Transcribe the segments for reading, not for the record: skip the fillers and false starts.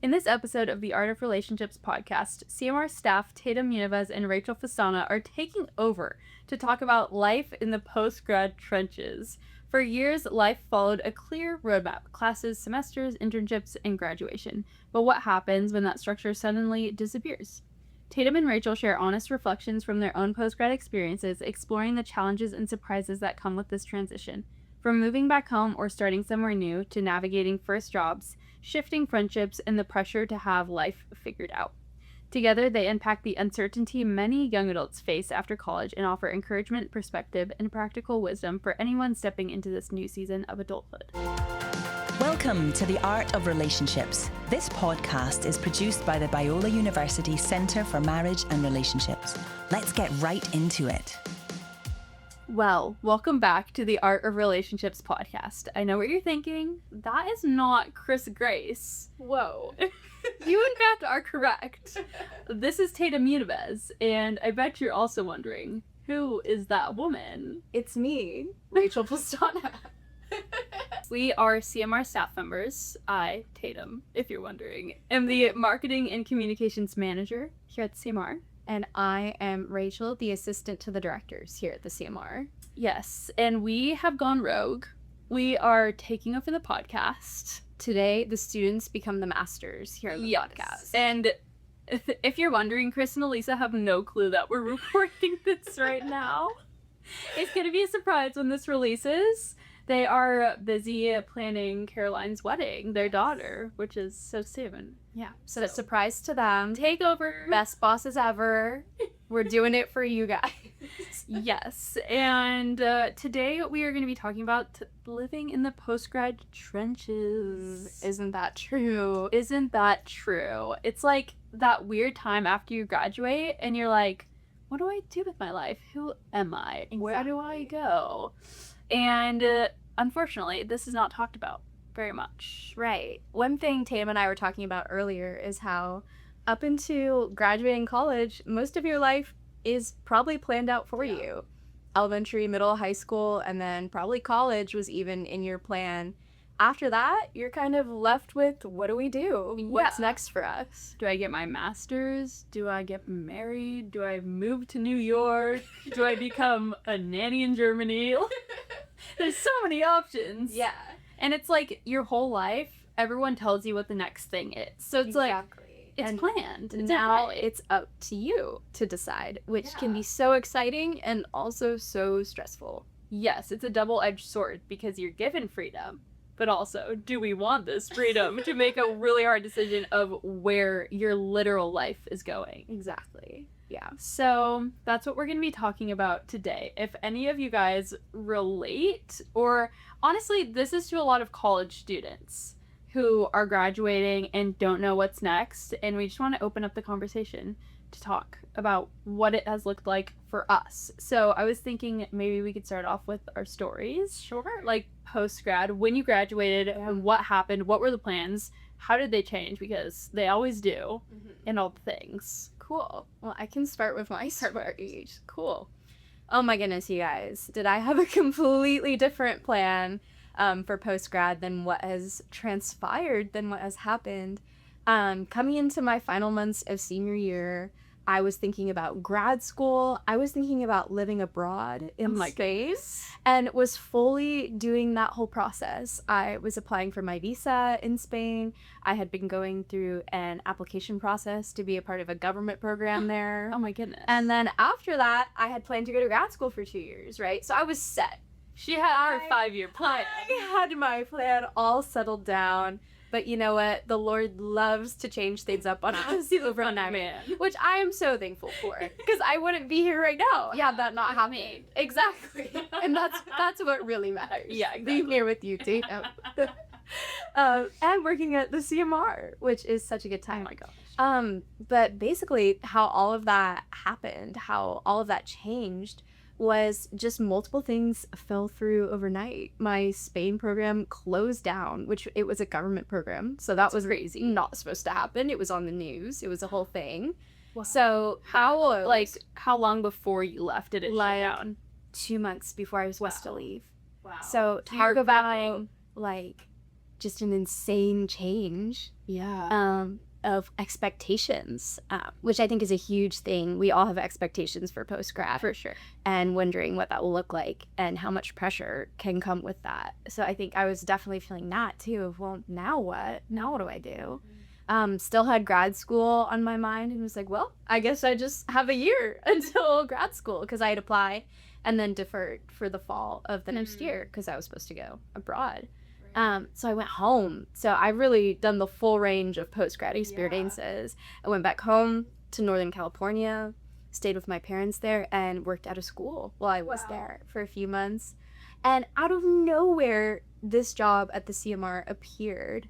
In this episode of the Art of Relationships podcast, CMR staff Tatum, Munivez, and Rachel Pestana are taking over to talk about life in the postgrad trenches. For years, life followed a clear roadmap: classes, semesters, internships, and graduation. But what happens when that structure suddenly disappears? Tatum and Rachel share honest reflections from their own postgrad experiences, exploring the challenges and surprises that come with this transition. From moving back home or starting somewhere new to navigating first jobs, shifting friendships, and the pressure to have life figured out. Together, they unpack the uncertainty many young adults face after college and offer encouragement, perspective, and practical wisdom for anyone stepping into this new season of adulthood. Welcome to the Art of Relationships. This podcast is produced by the Biola University Center for Marriage and Relationships. Let's get right into it. Well, welcome back to the Art of Relationships podcast. I know what you're thinking. That is not Chris Grace. Whoa. You, in fact, are correct. This is Tatum Munivez, and I bet you're also wondering, who is that woman? It's me, Rachel Pestana. We are CMR staff members. I, Tatum, if you're wondering, am the Marketing and Communications Manager here at CMR. And I am Rachel, the assistant to the directors here at the CMR. Yes, and we have gone rogue. We are taking over the podcast. Today, the students become the masters here on the podcast. And if you're wondering, Chris and Alisa have no clue that we're recording this right now. It's going to be a surprise when this releases. They are busy planning Caroline's wedding, their daughter, which is so soon. Yeah, so it's a surprise to them. Take over. Best bosses ever. We're doing it for you guys. Yes, and today we are going to be talking about living in the postgrad trenches. Isn't that true? Isn't that true? It's like that weird time after you graduate and you're like, what do I do with my life? Who am I? Exactly. Where do I go? And unfortunately, this is not talked about very much. Right. One thing Tatum and I were talking about earlier is how up until graduating college, most of your life is probably planned out for you. Elementary, middle, high school, and then probably college was even in your plan. After that, you're kind of left with, what do we do? What's next for us? Do I get my master's? Do I get married? Do I move to New York? Do I become a nanny in Germany? There's so many options. Yeah. And it's like your whole life, everyone tells you what the next thing is. So it's like, it's planned. Now it's up to you to decide, which can be so exciting and also so stressful. Yes, it's a double-edged sword because you're given freedom. But also, do we want this freedom to make a really hard decision of where your literal life is going? Exactly. Yeah. So that's what we're going to be talking about today. If any of you guys relate, or honestly, this is to a lot of college students who are graduating and don't know what's next, and we just want to open up the conversation to talk about what it has looked like for us. So I was thinking maybe we could start off with our stories. Sure. Like post-grad, when you graduated, and what happened, what were the plans, how did they change, because they always do, and all the things. Cool. Well, I can start with my story. Cool. Oh my goodness, you guys. Did I have a completely different plan for post-grad than what has transpired, than what has happened? Coming into my final months of senior year, I was thinking about grad school. I was thinking about living abroad in space, and was fully doing that whole process. I was applying for my visa in Spain. I had been going through an application process to be a part of a government program there. Oh my goodness. And then after that, I had planned to go to grad school for 2 years, right? So I was set. She had her 5-year plan. I had my plan all settled down. But you know what? The Lord loves to change things up on us overnight, man. Which I am so thankful for, because I wouldn't be here right now had that not happened. Exactly. And that's what really matters. Yeah, exactly. Being here with you, Tatum. And working at the CMR, which is such a good time. Oh my gosh. But basically how all of that happened, how all of that changed, was just multiple things fell through overnight. My Spain program closed down, which it was a government program, so that was crazy. Not supposed to happen. It was on the news. It was a whole thing. Wow. So how long before you left did it shut down? 2 months before I was supposed to leave. Wow. So talk about just an insane change of expectations, which I think is a huge thing. We all have expectations for postgrad. For sure. And wondering what that will look like and how much pressure can come with that. So I think I was definitely feeling that too of, well, now what? Now what do I do? Still had grad school on my mind and was like, well, I guess I just have a year until grad school because I had applied and then deferred for the fall of the next year because I was supposed to go abroad. So I went home. So I've really done the full range of postgrad experiences. I went back home to Northern California, stayed with my parents there, and worked at a school while I was there for a few months. And out of nowhere, this job at the CMR appeared.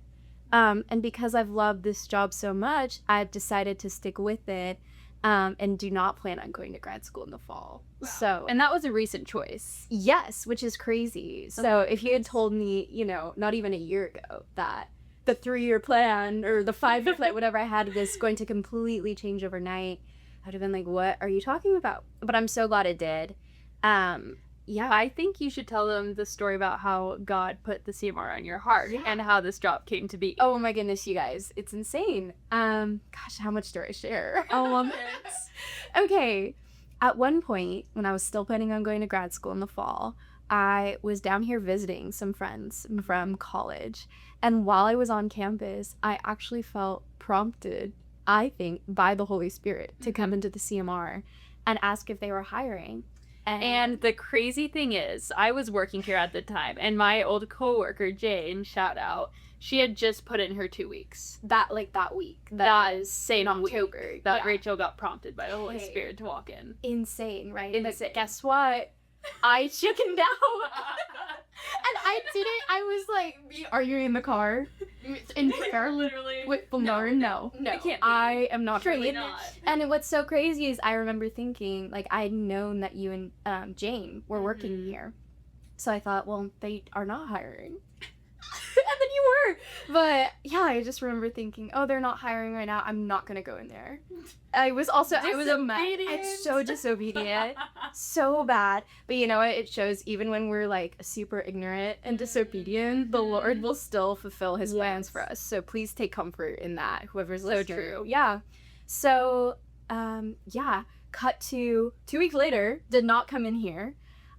And because I've loved this job so much, I've decided to stick with it and do not plan on going to grad school in the fall. Wow. So, and that was a recent choice. Yes, which is crazy. So if you had told me, not even a year ago that the 3-year plan or the 5-year plan, whatever I had, was going to completely change overnight, I would have been like, what are you talking about? But I'm so glad it did. I think you should tell them the story about how God put the CMR on your heart and how this job came to be. Oh my goodness, you guys. It's insane. Gosh, how much do I share? I love it. Okay. At one point, when I was still planning on going to grad school in the fall, I was down here visiting some friends from college. And while I was on campus, I actually felt prompted, I think, by the Holy Spirit to come into the CMR and ask if they were hiring. And the crazy thing is, I was working here at the time, and my old coworker, Jane, shout out, she had just put in her 2 weeks. That week. That is same October. Week that Rachel got prompted by the Holy Spirit to walk in. Insane, right? Insane. But guess what? I chickened out. And I was like, are you in the car? In fair, literally. With Bernard? No. It can't be. I am not. Surely not. And what's so crazy is I remember thinking, like, I had known that you and Jane were working here. So I thought, well, they are not hiring. And then you were. But yeah, I just remember thinking, oh, they're not hiring right now. I'm not going to go in there. I was so disobedient. So bad. But you know what? It shows even when we're like super ignorant and disobedient, the Lord will still fulfill his plans for us. So please take comfort in that, whoever's listening. So true. Yeah. So, cut to 2 weeks later, did not come in here.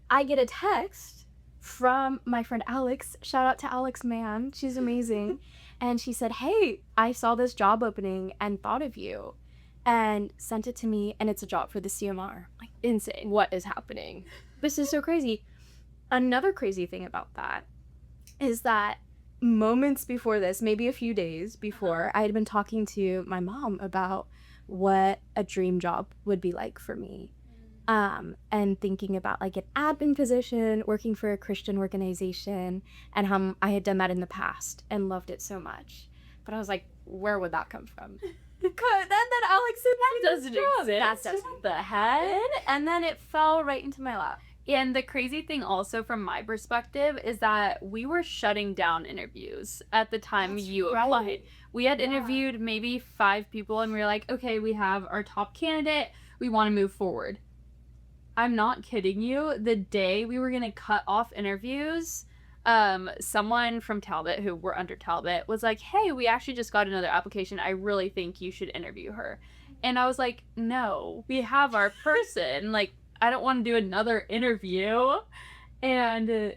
I get a text from my friend Alex. Shout out to Alex, man. She's amazing. And she said, hey, I saw this job opening and thought of you. And sent it to me, and it's a job for the CMR. Like, insane. What is happening? This is so crazy. Another crazy thing about that is that moments before this, maybe a few days before, I had been talking to my mom about what a dream job would be like for me. And thinking about like an admin position, working for a Christian organization, and how I had done that in the past and loved it so much. But I was like, where would that come from? Then Alex said that doesn't exist. That's the head, and then it fell right into my lap. And the crazy thing also from my perspective is that we were shutting down interviews at the time you applied. We had interviewed maybe 5 people, and we were like, okay, we have our top candidate. We want to move forward. I'm not kidding you. The day we were going to cut off interviews, someone from Talbot, who were under Talbot, was like, hey, we actually just got another application. I really think you should interview her. And I was like, no, we have our person. Like, I don't want to do another interview. And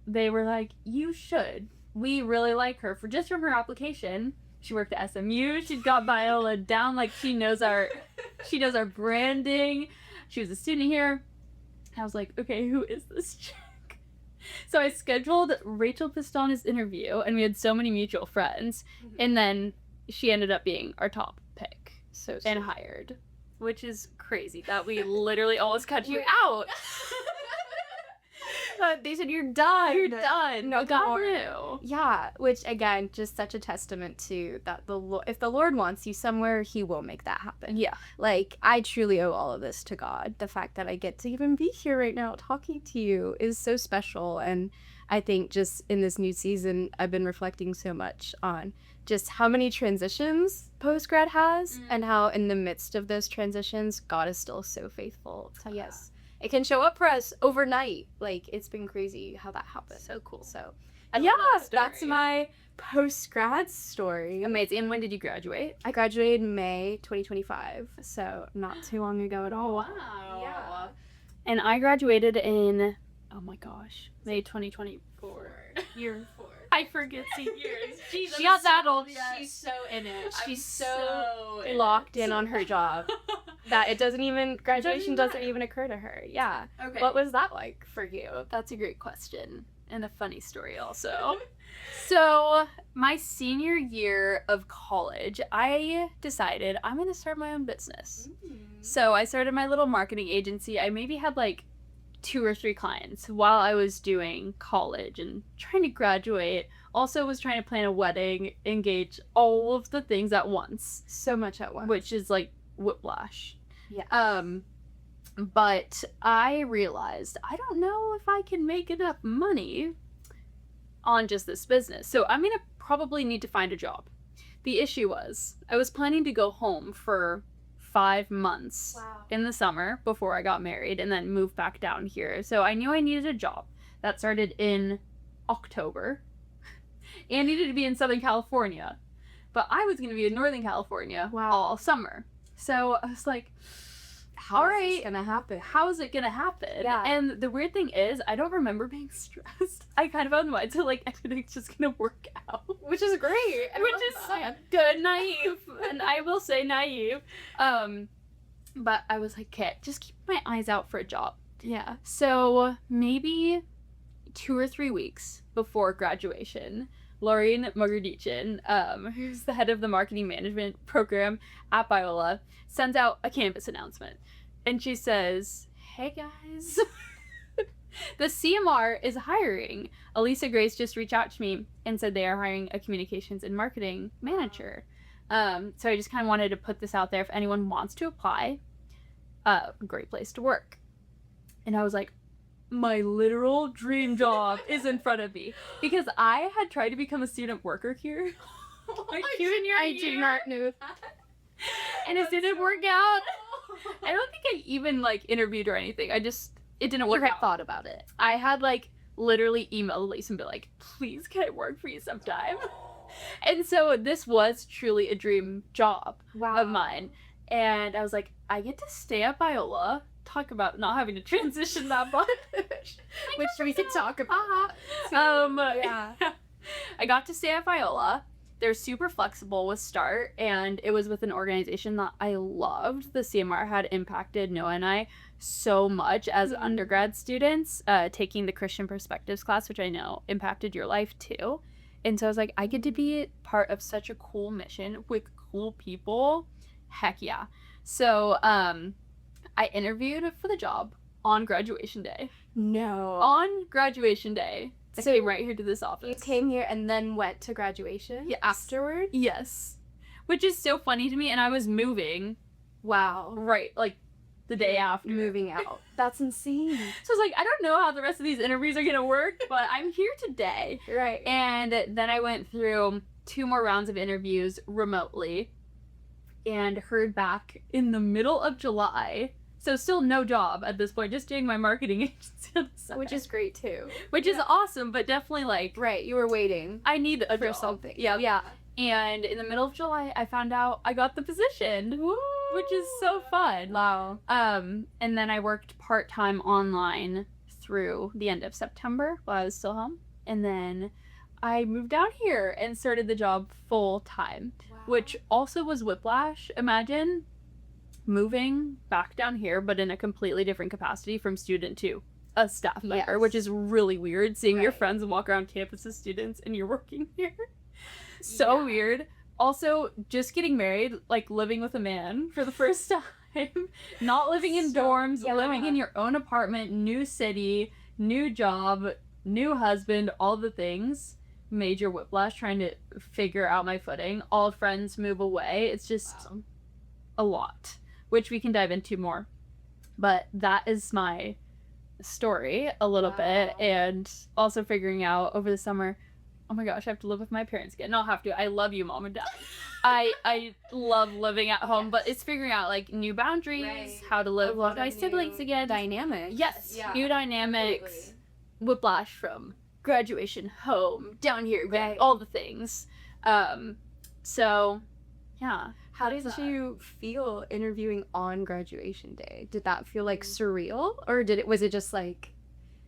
they were like, you should. We really like her from her application. She worked at SMU. She's got Biola down. Like, she knows our branding. She was a student here. I was like, okay, who is this chick? So I scheduled Rachel Pestana's interview, and we had so many mutual friends. And then she ended up being our top pick and hired, which is crazy that we literally almost cut you out. They said, you're done. You're done. No, God knew. Yeah, which again, just such a testament to that if the Lord wants you somewhere, he will make that happen. Yeah. Like, I truly owe all of this to God. The fact that I get to even be here right now talking to you is so special. And I think just in this new season, I've been reflecting so much on just how many transitions postgrad has and how in the midst of those transitions, God is still so faithful. So yes. It can show up for us overnight. Like, it's been crazy how that happens. So cool. So, That's my post-grad story. Amazing. And when did you graduate? I graduated May 2025, so not too long ago at all. Wow. Yeah. And I graduated in, oh my gosh, May 2024. Year 4. I forget the years. Jeez, She's not that old yet. yet. She's so in it. I'm She's so locked in on her job that graduation doesn't even occur to her. Yeah. Okay. What was that like for you? That's a great question. And a funny story also. So, my senior year of college, I decided I'm going to start my own business. So, I started my little marketing agency. I maybe had like 2 or 3 clients while I was doing college and trying to graduate. Also was trying to plan a wedding, engage, all of the things at once. So much at once. Which is like whiplash. Yeah. But I realized I don't know if I can make enough money on just this business. So I'm going to probably need to find a job. The issue was I was planning to go home for 5 months in the summer before I got married and then move back down here. So I knew I needed a job. That started in October and needed to be in Southern California. But I was going to be in Northern California all summer. So I was like, How is this gonna happen? How is it gonna happen? Yeah. And the weird thing is, I don't remember being stressed. I kind of found my so like everything's just gonna work out, Which is great. which is good, naive, and I will say naive. But I was like, okay, just keep my eyes out for a job. Yeah. So maybe 2 or 3 weeks before graduation, Lauren Mugardichin, who's the head of the marketing management program at Biola, sends out a campus announcement. And she says, hey guys, the CMR is hiring. Alisa Grace just reached out to me and said they are hiring a communications and marketing manager. So I just kind of wanted to put this out there. If anyone wants to apply, great place to work. And I was like, my literal dream job is in front of me. Because I had tried to become a student worker here. I did not know that. And it didn't work out. I don't think I even like interviewed or anything. It didn't work out. Thought about it. I had like literally emailed Elise and be like, please can I work for you sometime? And so this was truly a dream job of mine. And I was like, I get to stay at Biola. Talk about not having to transition that much. Which we could talk about. Yeah. I got to stay at Biola. They're super flexible with start, and it was with an organization that I loved. The CMR had impacted Noah and I so much as undergrad students, taking the Christian Perspectives class, which I know impacted your life too. And so I was like, I get to be part of such a cool mission with cool people. Heck yeah. So I interviewed for the job on graduation day. No. On graduation day. I came right here to this office. You came here and then went to graduation? Yes. Afterward? Yes. Which is so funny to me, and I was moving. Wow. Right, like, the day after. Moving out. That's insane. So I was like, I don't know how the rest of these interviews are gonna work, but I'm here today. Right. And then I went through 2 more rounds of interviews remotely and heard back in the middle of July. So still no job at this point, just doing my marketing agency on the side. Which is great too. Which is awesome, but definitely like... Right, you were waiting. I need a for job. something. Yeah. Yeah. And in the middle of July, I found out I got the position. Woo! Which is so fun. Wow. And then I worked part-time online through the end of September while I was still home. And then I moved down here and started the job full-time, which also was whiplash. Imagine moving back down here, but in a completely different capacity from student to a staff member, which is really weird, seeing your friends walk around campus as students and you're working here. So weird. Also, just getting married, like living with a man for the first time, not living in dorms, living in your own apartment, new city, new job, new husband, all the things. Major whiplash trying to figure out my footing. All friends move away. It's just a lot, which we can dive into more. But that is my story a little bit, and also figuring out over the summer, oh my gosh, I have to live with my parents again. No, I have to. I love you, Mom and Dad. I love living at home, but it's figuring out like new boundaries, how to live with my siblings again. Dynamic. Yes, new dynamics. Whiplash from graduation home, down here, Right. all the things. So, yeah. How did you feel interviewing on graduation day? Did that feel like surreal, or was it just like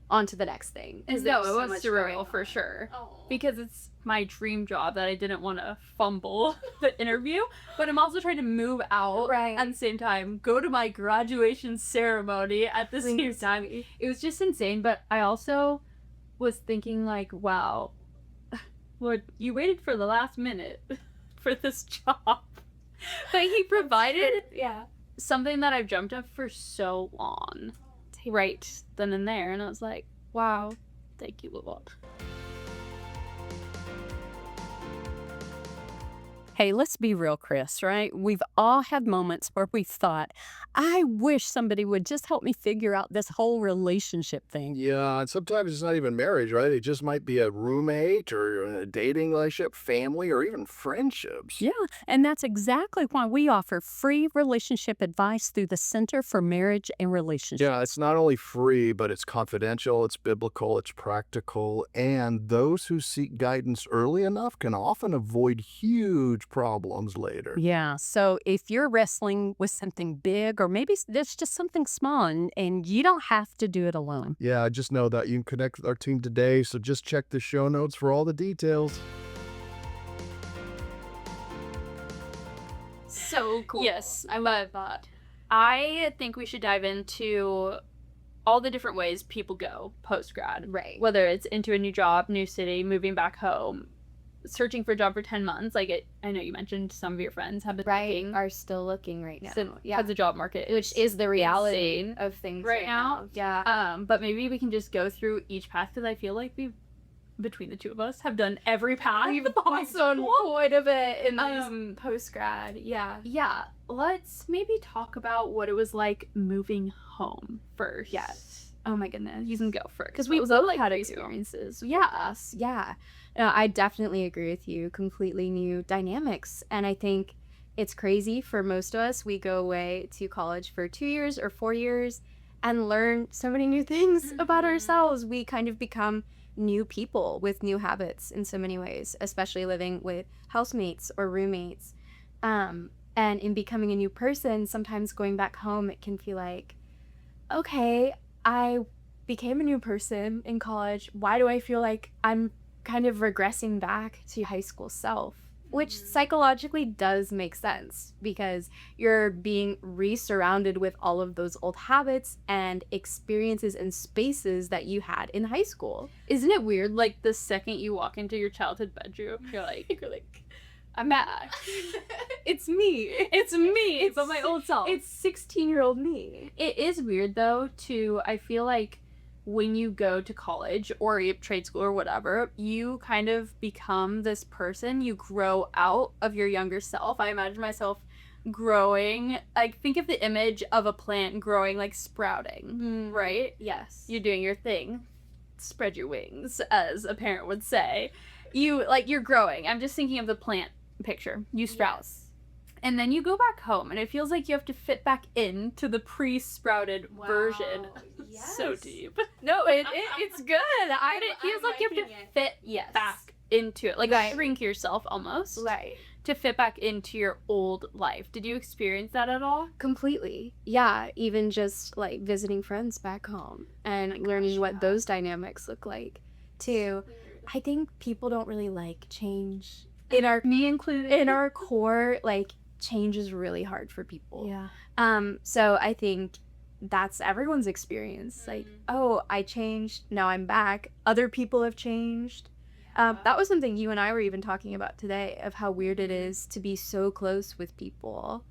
on to the next thing? No, it was surreal for sure. Because it's my dream job that I didn't want to fumble the interview, but I'm also trying to move out at the same time, go to my graduation ceremony at the same time. It was just insane, but I also was thinking like, wow, Lord, you waited for the last minute for this job. But he provided something that I've dreamt of for so long. Right then and there. And I was like, wow, thank you, Lord. Hey, let's be real, Chris, right? We've all had moments where we thought, I wish somebody would just help me figure out this whole relationship thing. Yeah, and sometimes it's not even marriage, right? It just might be a roommate or a dating relationship, family, or even friendships. Yeah, and that's exactly why we offer free relationship advice through the Center for Marriage and Relationships. Yeah, it's not only free, but it's confidential, it's biblical, it's practical, and those who seek guidance early enough can often avoid huge problems later. Yeah, so if you're wrestling with something big, or maybe there's just something small, and you don't have to do it alone. Yeah, just know that you can connect with our team today, so just check the show notes for all the details. So cool. Yes, I love that. I think we should dive into all the different ways people go post-grad. Right. Whether it's into a new job, new city, moving back home, searching for a job for 10 months. Like, I know you mentioned some of your friends have been looking. Are still looking right now. Because the job market which is the reality insane of things right now. Yeah. But maybe we can just go through each path, because I feel like between the two of us, have done every path. We've also done quite a bit in post-grad. Yeah. Yeah, let's maybe talk about what it was like moving home first. Yes. Oh my goodness, you can go first. Because we both had experiences. Yes. Yeah. No, I definitely agree with you. Completely new dynamics. And I think it's crazy for most of us. We go away to college for 2 years or 4 years and learn so many new things about ourselves. We kind of become new people with new habits in so many ways, especially living with housemates or roommates. And in becoming a new person, sometimes going back home, it can feel like, okay, I became a new person in college. Why do I feel like I'm kind of regressing back to high school self? Which psychologically does make sense, because you're being re-surrounded with all of those old habits and experiences and spaces that you had in high school. Isn't it weird? Like, the second you walk into your childhood bedroom, you're like, I'm back. It's me. It's me, but my old self. It's 16-year-old me. It is weird, though, I feel like when you go to college or trade school or whatever, you kind of become this person. You grow out of your younger self. I imagine myself growing, like, think of the image of a plant growing, like, sprouting, right? Yes. You're doing your thing. Spread your wings, as a parent would say. You're growing. I'm just thinking of the plant picture. You sprout. Yes. And then you go back home, and it feels like you have to fit back into the pre-sprouted version. Yes. So deep. No, it's good. But it feels like you have to fit back into it. Like, shrink yourself almost. Right. To fit back into your old life. Did you experience that at all? Completely. Yeah, even just, like, visiting friends back home and learning what those dynamics look like, too. I think people don't really like change. Me included. In our core, like, change is really hard for people. Yeah. So I think that's everyone's experience. Like, oh, I changed, now I'm back. Other people have changed. That was something you and I were even talking about today, of how weird it is to be so close with people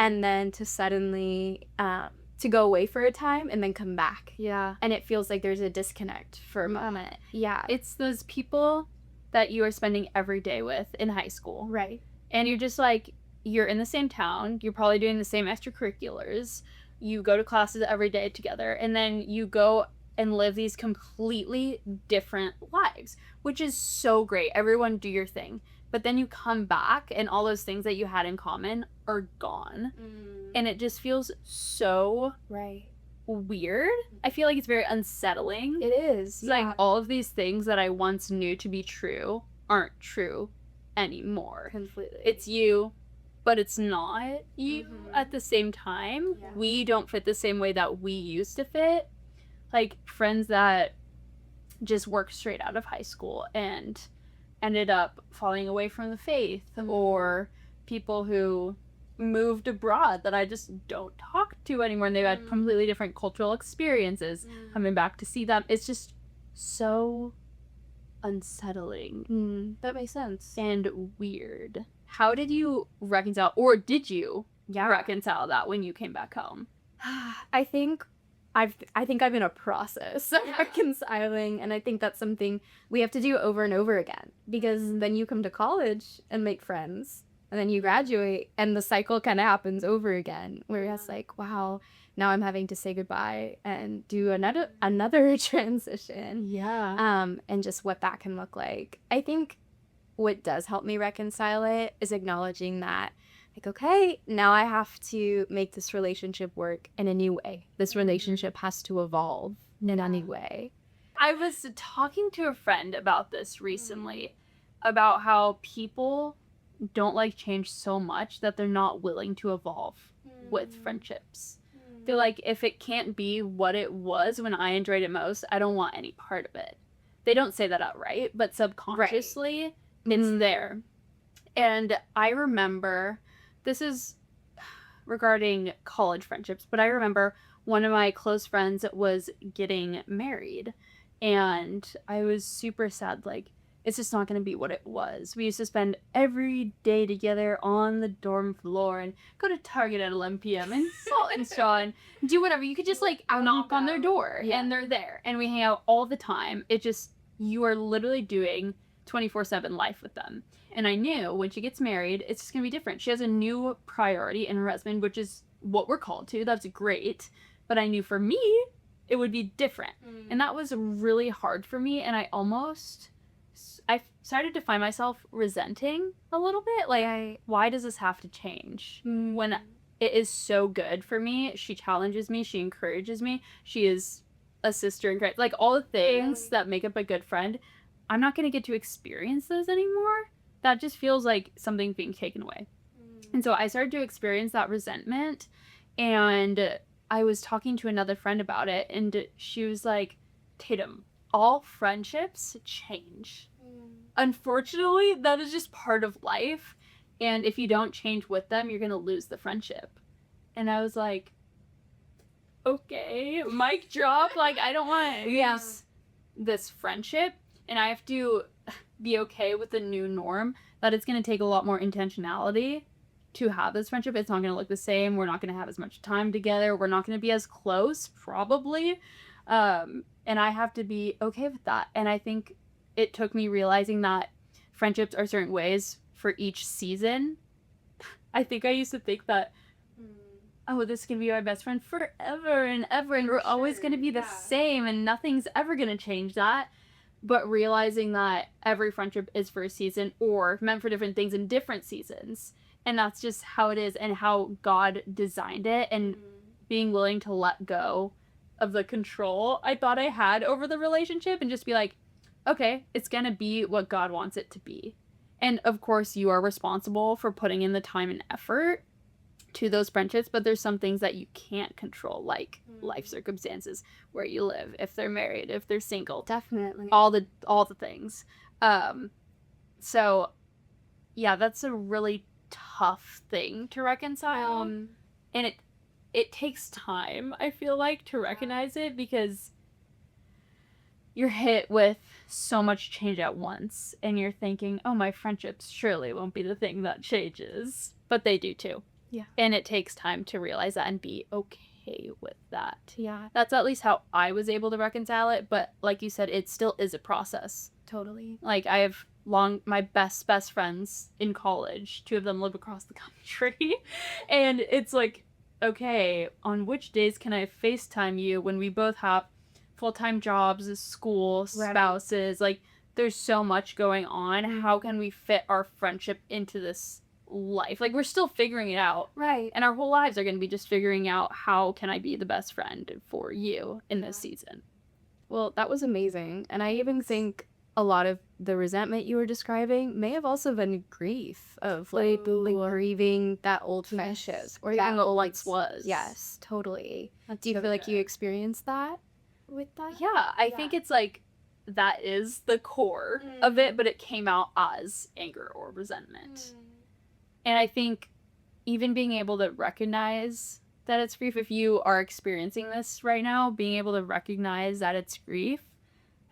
and then to suddenly to go away for a time and then come back. Yeah. And it feels like there's a disconnect for a moment. Yeah. It's those people that you are spending every day with in high school. Right. And you're just like, you're in the same town, you're probably doing the same extracurriculars, you go to classes every day together, and then you go and live these completely different lives, which is so great. Everyone do your thing. But then you come back and all those things that you had in common are gone. And it just feels so weird. I feel like it's very unsettling. It is. It's like all of these things that I once knew to be true aren't true anymore. Completely. It's you, but it's not you at the same time. Yeah. We don't fit the same way that we used to fit. Like friends that just worked straight out of high school and ended up falling away from the faith, or people who moved abroad that I just don't talk to anymore, and they've had completely different cultural experiences. Coming back to see them, it's just so unsettling. That makes sense. And weird. How did you reconcile, or did you reconcile that when you came back home? I think I'm in a process of reconciling, and I think that's something we have to do over and over again, because then you come to college and make friends, and then you graduate, and the cycle kind of happens over again, where it's like, wow, now I'm having to say goodbye and do another transition. Yeah. And just what that can look like. I think what does help me reconcile it is acknowledging that, like, okay, now I have to make this relationship work in a new way. This relationship has to evolve in a new way. I was talking to a friend about this recently, about how people don't like change so much that they're not willing to evolve with friendships. They're like, if it can't be what it was when I enjoyed it most, I don't want any part of it. They don't say that outright, but subconsciously, it's there. And I remember, this is regarding college friendships, but I remember one of my close friends was getting married, and I was super sad. Like, it's just not going to be what it was. We used to spend every day together on the dorm floor and go to Target at 11 p.m. and salt and straw and do whatever. You could just like knock on their door and they're there, and we hang out all the time. It just, you are literally doing 24/7 life with them. And I knew when she gets married, it's just going to be different. She has a new priority in her husband, which is what we're called to. That's great. But I knew for me, it would be different. And that was really hard for me. And I started to find myself resenting a little bit. Like, why does this have to change? When it is so good for me. She challenges me. She encourages me. She is a sister in Christ. Like, all the things that make up a good friend, I'm not going to get to experience those anymore. That just feels like something being taken away. And so I started to experience that resentment, and I was talking to another friend about it, and she was like, Tatum, all friendships change. Unfortunately, that is just part of life, and if you don't change with them, you're going to lose the friendship. And I was like, okay, mic drop. Like, I don't want to lose this friendship, and I have to be okay with the new norm that it's going to take a lot more intentionality to have this friendship. It's not going to look the same. We're not going to have as much time together. We're not going to be as close, probably. And I have to be okay with that. And I think it took me realizing that friendships are certain ways for each season. I think I used to think that, oh, this is going to be my best friend forever and ever, and we're always going to be the same, and nothing's ever going to change that. But realizing that every friendship is for a season, or meant for different things in different seasons. And that's just how it is and how God designed it. And being willing to let go of the control I thought I had over the relationship and just be like, okay, it's going to be what God wants it to be. And of course, you are responsible for putting in the time and effort to those friendships, but there's some things that you can't control, like life circumstances, where you live, if they're married, if they're single, Definitely. all the things. So yeah, that's a really tough thing to reconcile. And it takes time, I feel like, to recognize it, because you're hit with so much change at once, and you're thinking, oh, my friendships surely won't be the thing that changes, but they do too. Yeah. And it takes time to realize that and be okay with that. Yeah. That's at least how I was able to reconcile it. But like you said, it still is a process. Totally. Like, I have my best friends in college. 2 of them live across the country. And it's like, okay, on which days can I FaceTime you when we both have full-time jobs, school, spouses? Like, there's so much going on. How can we fit our friendship into this life. Like, we're still figuring it out. Right. And our whole lives are going to be just figuring out how can I be the best friend for you in this season. Well, that was amazing. And I even think a lot of the resentment you were describing may have also been grief of like grieving that old friendship Or even what once was. Yes, totally. That's Do you so feel like good. you experienced that with that? Yeah, I think it's like that is the core of it, but it came out as anger or resentment. And I think even being able to recognize that it's grief, if you are experiencing this right now, being able to recognize that it's grief,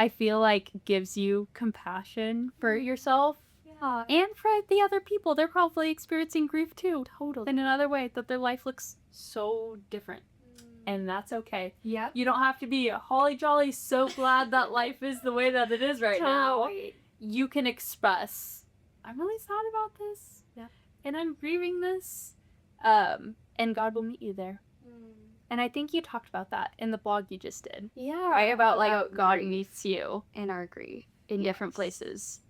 I feel like gives you compassion for yourself. Yeah. And for the other people. They're probably experiencing grief too. Totally. In another way, that their life looks so different. And that's okay. Yeah. You don't have to be holly jolly, so glad that life is the way that it is right now. You can express, I'm really sad about this. Yeah. And I'm grieving this. And God will meet you there. And I think you talked about that in the blog you just did. Yeah. Right? About like how God meets you in our grief. in different places.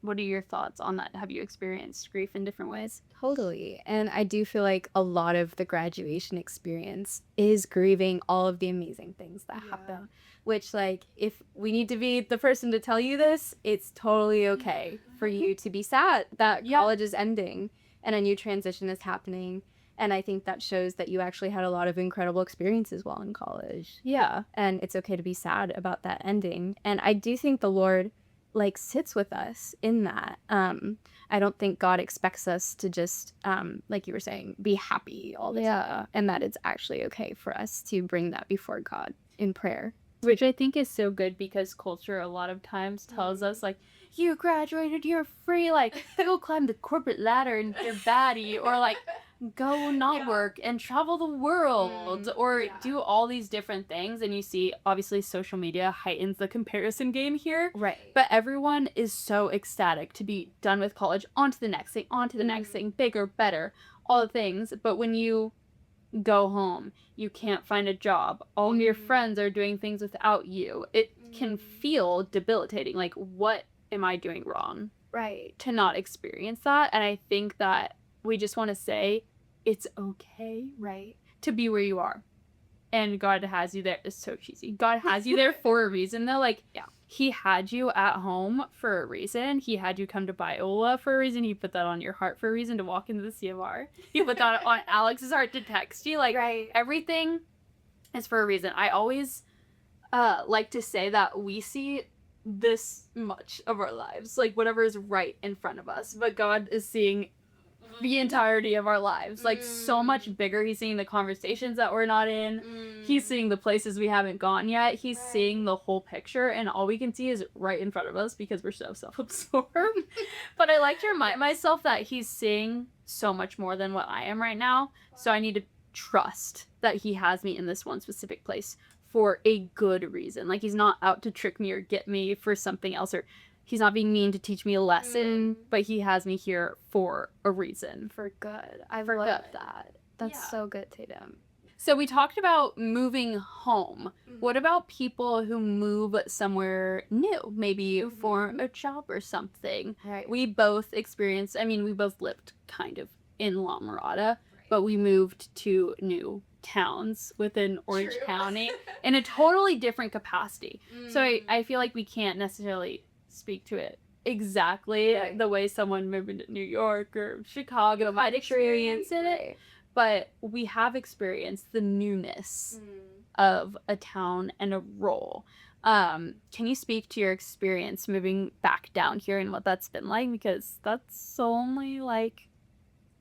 What are your thoughts on that? Have you experienced grief in different ways? Totally. And I do feel like a lot of the graduation experience is grieving all of the amazing things that happen. Which, like, if we need to be the person to tell you this, it's totally okay for you to be sad that college is ending and a new transition is happening. And I think that shows that you actually had a lot of incredible experiences while in college. Yeah. And it's okay to be sad about that ending. And I do think the Lord like sits with us in that. I don't think God expects us to just, like you were saying, be happy all the time. And that it's actually okay for us to bring that before God in prayer. Which I think is so good because culture a lot of times tells us, like, you graduated, you're free, like, go climb the corporate ladder and be a baddie, or like, go not work and travel the world, or do all these different things. And you see, obviously, social media heightens the comparison game here. Right. But everyone is so ecstatic to be done with college, on to the next thing, on to the next thing, bigger, better, all the things. But when you go home, you can't find a job, all your friends are doing things without you, it can feel debilitating. Like, what am I doing wrong? Right. To not experience that. And I think that we just want to say it's okay, Right. to be where you are. And God has you there. It's so cheesy. God has you there for a reason, though. Like, He had you at home for a reason. He had you come to Biola for a reason. He put that on your heart for a reason to walk into the CMR. He put that on Alex's heart to text you. Like, everything is for a reason. I always like to say that we see this much of our lives, like whatever is right in front of us, but God is seeing the entirety of our lives, like so much bigger. He's seeing the conversations that we're not in. He's seeing the places we haven't gone yet. He's seeing the whole picture, and all we can see is right in front of us because we're so self-absorbed. But I like to remind myself that he's seeing so much more than what I am right now, so I need to trust that he has me in this one specific place for a good reason. Like, he's not out to trick me or get me for something else, or he's not being mean to teach me a lesson, but he has me here for a reason. For good. I love that. That's so good, Tatum. So we talked about moving home. What about people who move somewhere new, maybe for a job or something? Right. We both experienced, we both lived kind of in La Mirada, but we moved to new towns within Orange County in a totally different capacity. So I feel like we can't necessarily speak to it exactly the way someone moving to New York or Chicago might experience it, but we have experienced the newness of a town and a role. Can you speak to your experience moving back down here and what that's been like? Because that's only like,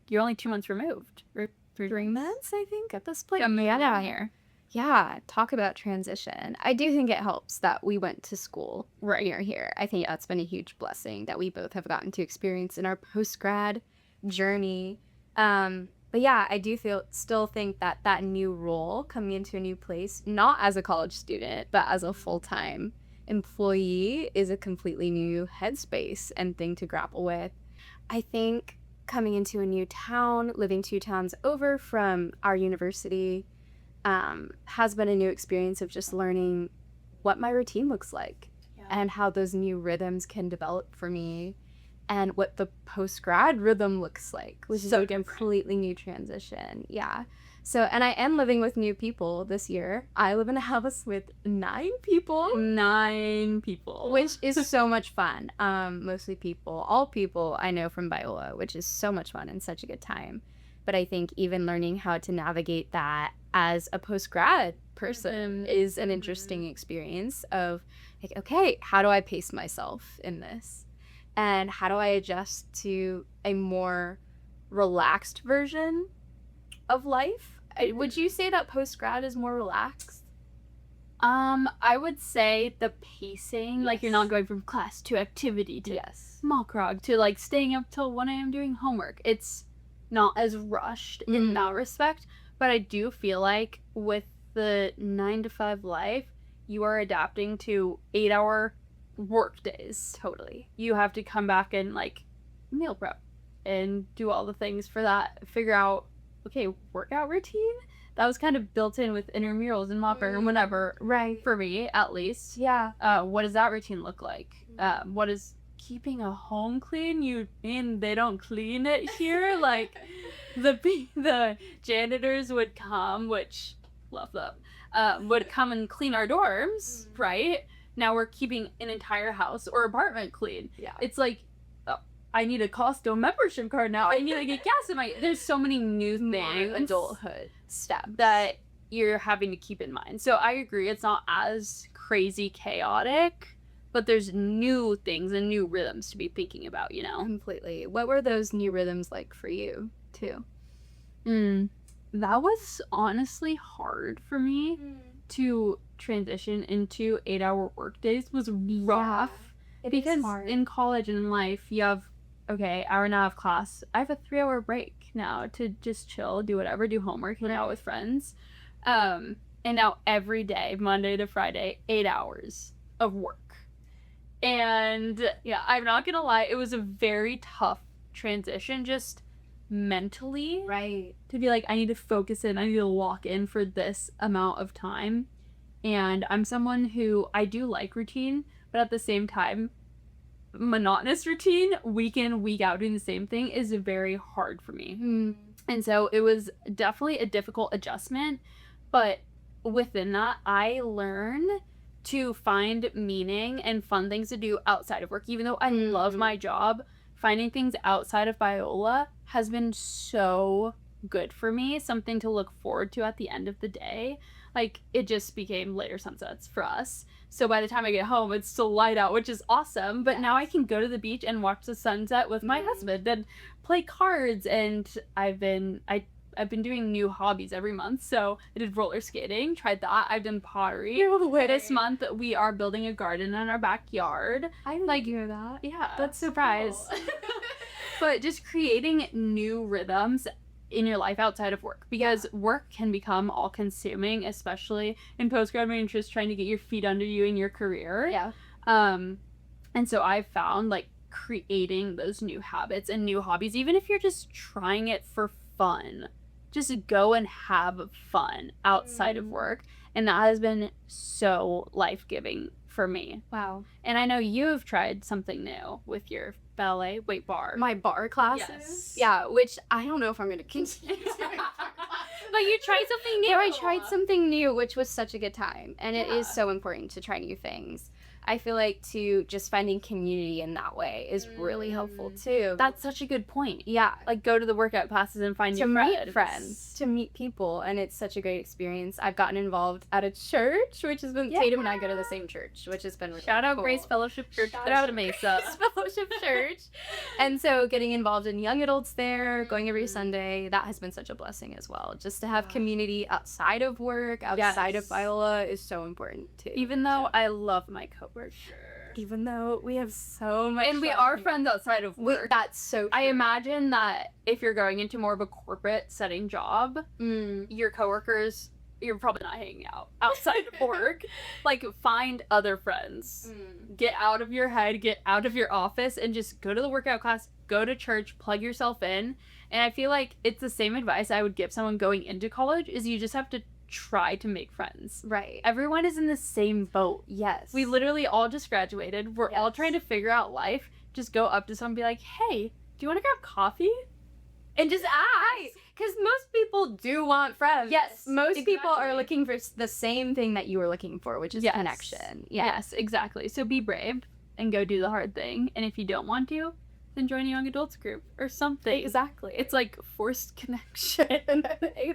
you're only 2 months removed, or 3 months, I think, at this place. Down here. Yeah, talk about transition. I do think it helps that we went to school right near here. I think that's been a huge blessing that we both have gotten to experience in our post-grad journey. But yeah, I do still think that new role coming into a new place, not as a college student, but as a full-time employee, is a completely new headspace and thing to grapple with. I think coming into a new town, living 2 towns over from our university, has been a new experience of just learning what my routine looks like and how those new rhythms can develop for me. and what the post-grad rhythm looks like, which is So a completely new transition. Yeah. So, and I am living with new people this year. I live in a house with 9 people. 9 people. Which is so much fun. Mostly all people I know from Biola, which is so much fun and such a good time. But I think even learning how to navigate that as a post-grad person is an interesting experience of like, okay, how do I pace myself in this? And how do I adjust to a more relaxed version of life? Would you say that post-grad is more relaxed? I would say the pacing, like you're not going from class to activity to mock rog to like staying up till 1 a.m. doing homework. It's not as rushed in that respect, but I do feel like with the 9 to 5 life, you are adapting to 8-hour work days. Totally. You have to come back and like meal prep and do all the things for that. Figure out, okay, workout routine. That was kind of built in with intramurals and mopping and whatever. Right. For me, at least. Yeah. What does that routine look like? What is keeping a home clean? You mean they don't clean it here? Like the janitors would come, which love them, would come and clean our dorms, right? Now we're keeping an entire house or apartment clean. Yeah. It's like, I need a Costco membership card now. I need to get gas in my... There's so many new things. Adulthood steps. That you're having to keep in mind. So I agree, it's not as crazy chaotic, but there's new things and new rhythms to be thinking about, you know? Completely. What were those new rhythms like for you, too? That was honestly hard for me to transition into 8-hour work days. Was rough. Because in college and in life, you have, okay, hour and a half class. I have a 3-hour break now to just chill, do whatever, do homework, hang out with friends. And now every day, Monday to Friday, 8 hours of work. And yeah, I'm not gonna lie, it was a very tough transition, just mentally. Right. To be like, I need to focus in, I need to lock in for this amount of time. And I'm someone who, I do like routine, but at the same time, monotonous routine, week in, week out, doing the same thing is very hard for me. And so it was definitely a difficult adjustment, but within that, I learned to find meaning and fun things to do outside of work. Even though I love my job, finding things outside of Biola has been so good for me, something to look forward to at the end of the day. Like, it just became later sunsets for us. So by the time I get home, it's still light out, which is awesome. But now I can go to the beach and watch the sunset with my husband and play cards. And I've been doing new hobbies every month. So I did roller skating, tried that. I've done pottery. This month we are building a garden in our backyard. I didn't hear that. Yeah, That's so surprise. cool. But just creating new rhythms in your life outside of work, because work can become all consuming, especially in postgrad when you're just trying to get your feet under you in your career. Yeah. And so I've found like creating those new habits and new hobbies, even if you're just trying it for fun, just go and have fun outside of work. And that has been so life-giving for me. Wow. And I know you've tried something new with your ballet bar. My bar classes? Yes. Yeah, which I don't know if I'm going to continue doing. But you tried something new. Yeah, I tried something new, which was such a good time. And it is so important to try new things. I feel like just finding community in that way is really helpful too. That's such a good point. Yeah. Like, go to the workout classes and find To your meet friends, to meet people, and it's such a great experience. I've gotten involved at a church, which has been Tatum and I go to the same church, which has been really Shout out cool. Grace Fellowship Church. Shout out to Mesa. Fellowship Church. And so getting involved in young adults there, going every Sunday, that has been such a blessing as well. Just to have community outside of work, outside of Biola is so important too. Even though I love my coworker. Even though we have so much And we fun are here. friends outside of work. That's so true. I imagine that if you're going into more of a corporate setting job, your coworkers, you're probably not hanging out outside of work. Like, find other friends. Get out of your head, get out of your office, and just go to the workout class, go to church, plug yourself in. And I feel like it's the same advice I would give someone going into college, is you just have to try to make friends. Right. Everyone is in the same boat. Yes. We literally all just graduated. We're all trying to figure out life. just go up to someone and be like, hey, do you want to grab coffee? And just ask. Because most people do want friends. Yes, Most people are exactly. looking for the same thing that you were looking for, which is Yes. connection. Yes, exactly. So be brave and go do the hard thing. And if you don't want to, then join a young adults group or something. Exactly. It's like forced connection,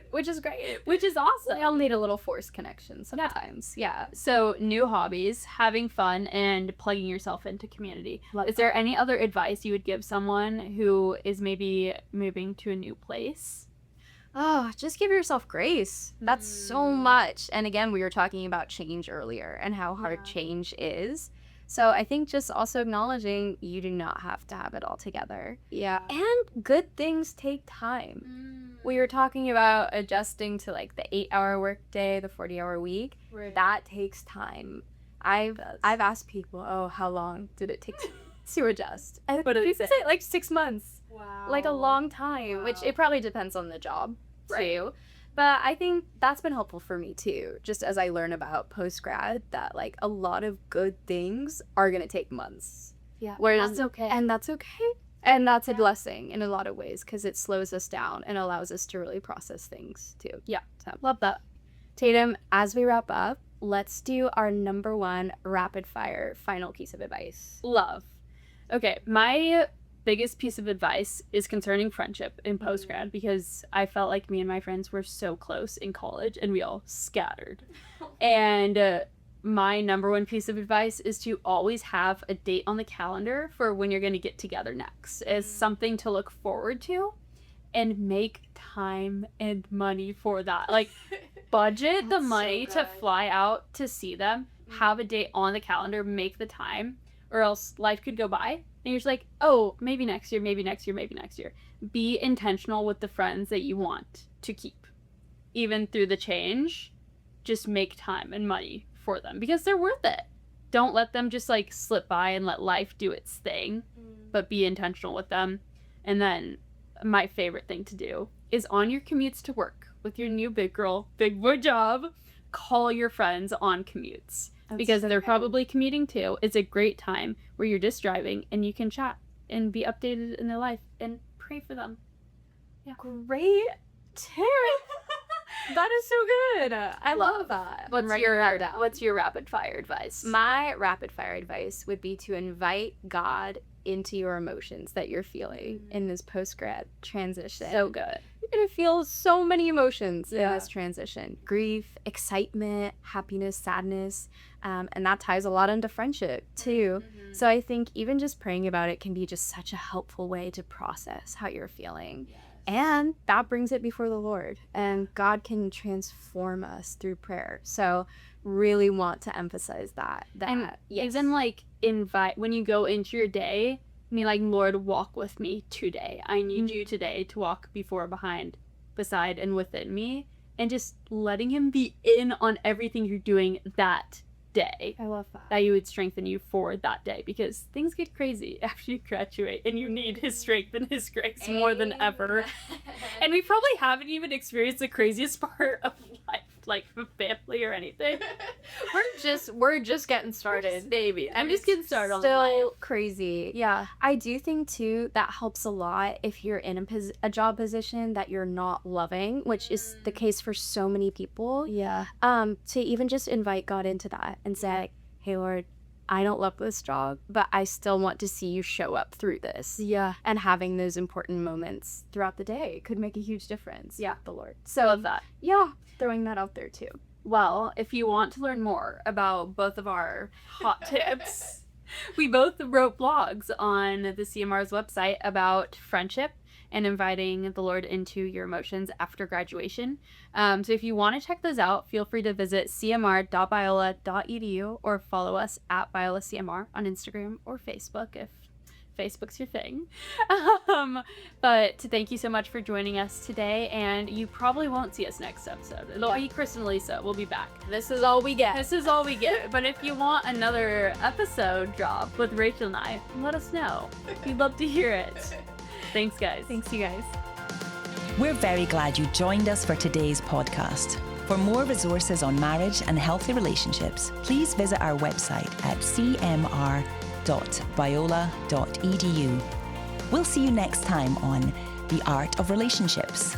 Which is great. which is awesome. We all need a little forced connection sometimes. Yeah. So new hobbies, having fun, and plugging yourself into community. Is there any other advice you would give someone who is maybe moving to a new place? Oh, just give yourself grace. That's so much. And again, we were talking about change earlier and how hard change is. So I think just also acknowledging you do not have to have it all together. Yeah. And good things take time. We were talking about adjusting to like the 8-hour workday, the 40-hour week. That takes time. I've asked people, oh, how long did it take to adjust? And What did they people say? say like 6 months. Wow. Like a long time, which it probably depends on the job Right. too. But I think that's been helpful for me too, just as I learn about postgrad, that like a lot of good things are going to take months. Yeah. Whereas, That's okay. And that's okay. And that's a blessing in a lot of ways because it slows us down and allows us to really process things too. Yeah. So, Love that. Tatum, as we wrap up, let's do our number one rapid fire final piece of advice. Love. Okay, my biggest piece of advice is concerning friendship in postgrad because I felt like me and my friends were so close in college and we all scattered. And my number one piece of advice is to always have a date on the calendar for when you're going to get together next as something to look forward to, and make time and money for that. Like, budget the money to fly out to see them, have a date on the calendar, make the time, or else life could go by and you're just like, oh, maybe next year, maybe next year, maybe next year. Be intentional with the friends that you want to keep. Even through the change, just make time and money for them because they're worth it. Don't let them just like slip by and let life do its thing, but be intentional with them. And then my favorite thing to do is on your commutes to work with your new big girl, big boy job, call your friends on commutes. Because they're probably commuting too. It's a great time where you're just driving and you can chat and be updated in their life and pray for them. Yeah. Great tip. That is so good. I love that. What's your rapid fire advice? My rapid fire advice would be to invite God into your emotions that you're feeling in this postgrad transition. So good. You're going to feel so many emotions in this transition. Grief, excitement, happiness, sadness, and that ties a lot into friendship too. So I think even just praying about it can be just such a helpful way to process how you're feeling. And that brings it before the Lord, and God can transform us through prayer. So really want to emphasize that. And even like invite, when you go into your day, be like, Lord, walk with me today. I need you today to walk before, behind, beside, and within me. And just letting him be in on everything you're doing that day. I love that. That you would strengthen you for that day, because things get crazy after you graduate and you need his strength and his grace more than ever. And we probably haven't even experienced the craziest part of life, like with family or anything. We're just getting started. Maybe. I'm just getting started on life. Still crazy. Yeah. I do think too that helps a lot if you're in a job position that you're not loving, which is the case for so many people. Yeah. To even just invite God into that and say, hey Lord, I don't love this job, but I still want to see you show up through this. Yeah. And having those important moments throughout the day could make a huge difference. Yeah. With the Lord. So love that. Yeah, throwing that out there too. Well, if you want to learn more about both of our hot tips, we both wrote blogs on the CMR's website about friendship and inviting the Lord into your emotions after graduation. So if you want to check those out, feel free to visit cmr.biola.edu or follow us at Biola CMR on Instagram or Facebook if Facebook's your thing. But thank you so much for joining us today, and you probably won't see us next episode. It'll be Chris and Alisa. We'll be back. This is all we get. This is all we get. But if you want another episode drop with Rachel and I, let us know. We'd love to hear it. Thanks, guys. Thanks, you guys. We're very glad you joined us for today's podcast. For more resources on marriage and healthy relationships, please visit our website at cmr.biola.edu. cmr.biola.edu. We'll see you next time on The Art of Relationships.